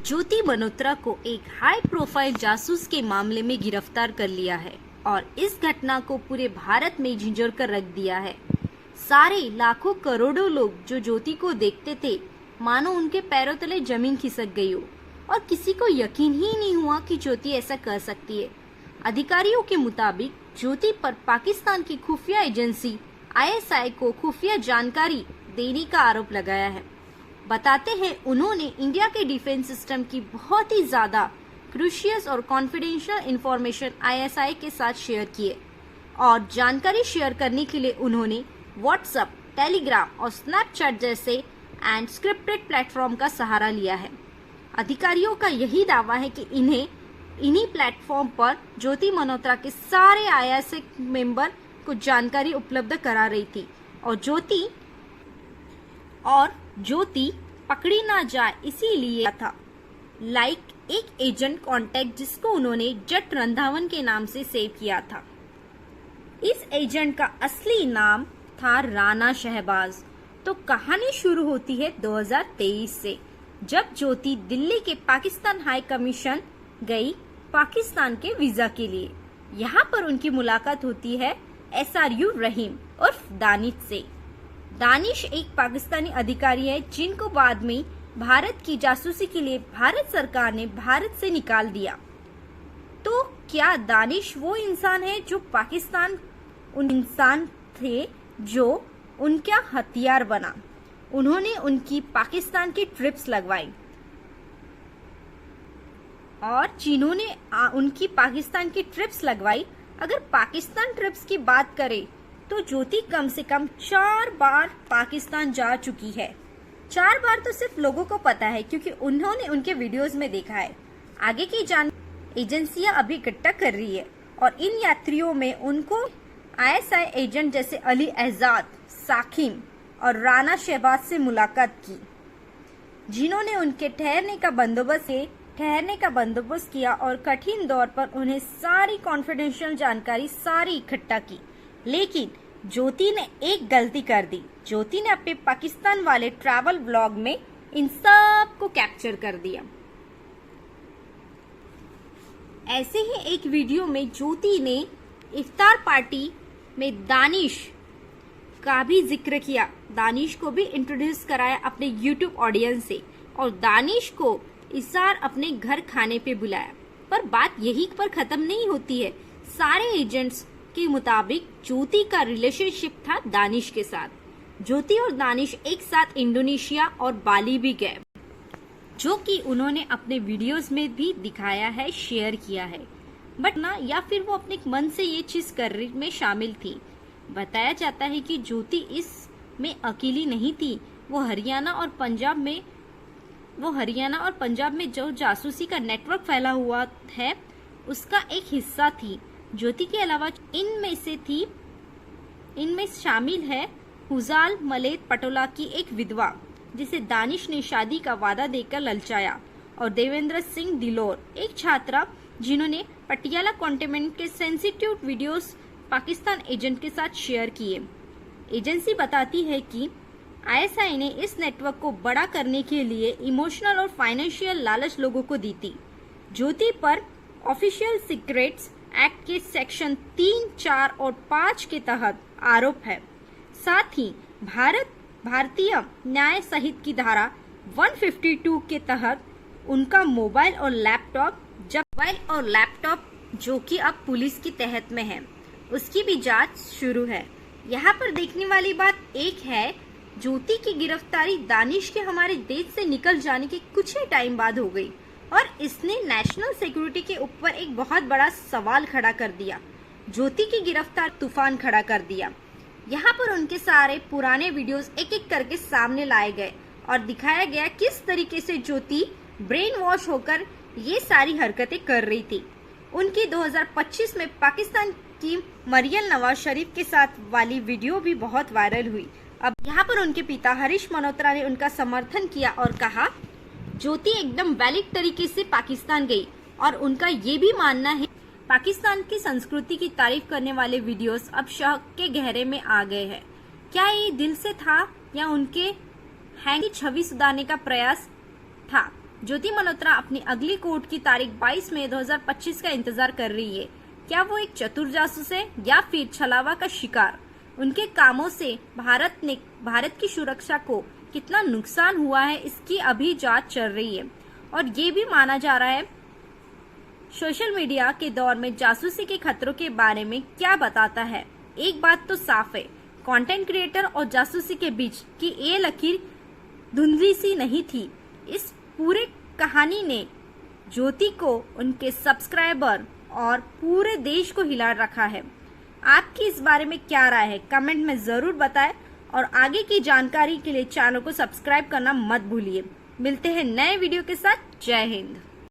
ज्योति मल्होत्रा को एक high profile जासूस के मामले में गिरफ्तार कर लिया है और इस घटना को पूरे भारत में झिंझोर कर रख दिया है। सारे लाखों करोड़ों लोग जो ज्योति को देखते थे मानो उनके पैरों तले जमीन खिसक गई हो और किसी को यकीन ही नहीं हुआ कि ज्योति ऐसा कर सकती है। अधिकारियों के मुताबिक ज्योति पर पाकिस्तान की खुफिया एजेंसी ISI को खुफिया जानकारी देने का आरोप लगाया है। बताते हैं उन्होंने इंडिया के डिफेंस सिस्टम की बहुत ही ज्यादा क्रूशियस और कॉन्फिडेंशियल इंफॉर्मेशन ISI के साथ शेयर किए और जानकारी शेयर करने के लिए उन्होंने व्हाट्सएप, टेलीग्राम और स्नैपचैट जैसे एंड स्क्रिप्टेड प्लेटफॉर्म का सहारा लिया है। अधिकारियों का यही दावा है कि इन्हीं प्लेटफॉर्म पर ज्योति मल्होत्रा के सारे ISI मेंबर को जानकारी उपलब्ध करा रही थी और ज्योति पकड़ी ना जाए इसीलिए था एक एजेंट कांटेक्ट जिसको उन्होंने जट रंधावन के नाम से सेव किया था। इस एजेंट का असली नाम था राणा शहबाज। तो कहानी शुरू होती है 2023 से, जब ज्योति दिल्ली के पाकिस्तान हाई कमीशन गई पाकिस्तान के वीजा के लिए। यहाँ पर उनकी मुलाकात होती है SRU रहीम उर्फ दानिश से। दानिश एक पाकिस्तानी अधिकारी है जिनको बाद में भारत की जासूसी के लिए भारत सरकार ने भारत से निकाल दिया। तो क्या दानिश वो इंसान है जो पाकिस्तान उन इंसान थे जो उनका हथियार बना? उन्होंने उनकी पाकिस्तान की ट्रिप्स लगवाई और जिन्होंने उनकी पाकिस्तान की ट्रिप्स लगवाई। अगर पाकिस्तान ट्रिप्स की बात करें तो ज्योति कम से कम 4 बार पाकिस्तान जा चुकी है। 4 बार तो सिर्फ लोगों को पता है क्योंकि उन्होंने उनके वीडियोस में देखा है। आगे की एजेंसियां अभी इकट्ठा कर रही है और इन यात्रियों में उनको ISI एजेंट जैसे अली एजाद, साकिम और राणा शहबाज से मुलाकात की, जिन्होंने उनके ठहरने का बंदोबस्त किया और कठिन दौर पर उन्हें सारी कॉन्फिडेंशियल जानकारी इकट्ठा की। लेकिन ज्योति ने एक गलती कर दी। ज्योति ने अपने पाकिस्तान वाले ट्रैवल ब्लॉग में इन सब को कैप्चर कर दिया। ऐसे ही एक वीडियो में ज्योति ने इफ्तार पार्टी में दानिश का भी जिक्र किया। दानिश को भी इंट्रोड्यूस कराया अपने YouTube ऑडियंस से और दानिश को इस बार अपने घर खाने पे बुलाया। पर बात यही पर खत्म नहीं होती है। सारे एजेंट्स के मुताबिक ज्योति का रिलेशनशिप था दानिश के साथ। ज्योति और दानिश एक साथ इंडोनेशिया और बाली भी गए, जो कि उन्होंने अपने वीडियोस में भी दिखाया है, शेयर किया है। बट ना, या फिर वो अपने मन से ये चीज करने में शामिल थी। बताया जाता है कि ज्योति इसमें अकेली नहीं थी। वो हरियाणा और पंजाब में जो जासूसी का नेटवर्क फैला हुआ है उसका एक हिस्सा थी। ज्योति के अलावा इनमें शामिल है हुजाल मलेत पटोला की एक विधवा जिसे दानिश ने शादी का वादा देकर ललचाया, और देवेंद्र सिंह दिलोर, एक छात्रा जिन्होंने पटियाला कंटेनमेंट के सेंसिटिव वीडियोस पाकिस्तान एजेंट के साथ शेयर किए। एजेंसी बताती है कि ISI ने इस नेटवर्क को बड़ा करने के लिए इमोशनल और फाइनेंशियल लालच लोगों को दी थी। ज्योति पर ऑफिशियल सीक्रेट्स एक्ट के सेक्शन 3, 4 और 5 के तहत आरोप है। साथ ही भारतीय न्याय संहिता की धारा 152 के तहत उनका मोबाइल और लैपटॉप जो कि अब पुलिस की तहत में है, उसकी भी जांच शुरू है। यहाँ पर देखने वाली बात एक है, ज्योति की गिरफ्तारी दानिश के हमारे देश से निकल जाने के कुछ ही टाइम बाद हो गई और इसने नेशनल सिक्योरिटी के ऊपर एक बहुत बड़ा सवाल खड़ा कर दिया। ज्योति की गिरफ्तार तूफान खड़ा कर दिया। यहाँ पर उनके सारे पुराने वीडियोस एक एक करके सामने लाए गए और दिखाया गया किस तरीके से ज्योति ब्रेन वॉश होकर ये सारी हरकतें कर रही थी। उनकी 2025 में पाकिस्तान की मरियम नवाज शरीफ के साथ वाली वीडियो भी बहुत वायरल हुई। अब यहाँ पर उनके पिता हरीश मल्होत्रा ने उनका समर्थन किया और कहा ज्योति एकदम वैलिड तरीके से पाकिस्तान गई और उनका ये भी मानना है पाकिस्तान की संस्कृति की तारीफ करने वाले वीडियोस अब शक के गहरे में आ गए हैं। क्या ये दिल से था या उनके हैंग की छवि सुधारने का प्रयास था? ज्योति मल्होत्रा अपनी अगली कोर्ट की तारीख 22 मई 2025 का इंतजार कर रही है। क्या वो एक चतुर जासूस है या फिर छलावा का शिकार? उनके कामों से भारत की सुरक्षा को कितना नुकसान हुआ है, इसकी अभी जांच चल रही है। और ये भी माना जा रहा है सोशल मीडिया के दौर में जासूसी के खतरों के बारे में क्या बताता है। एक बात तो साफ है, कंटेंट क्रिएटर और जासूसी के बीच की ये लकीर धुंधली सी नहीं थी। इस पूरे कहानी ने ज्योति को, उनके सब्सक्राइबर और पूरे देश को हिला रखा है। आपकी इस बारे में क्या राय है, कमेंट में जरूर बताएं और आगे की जानकारी के लिए चैनल को सब्सक्राइब करना मत भूलिए। मिलते हैं नए वीडियो के साथ। जय हिंद।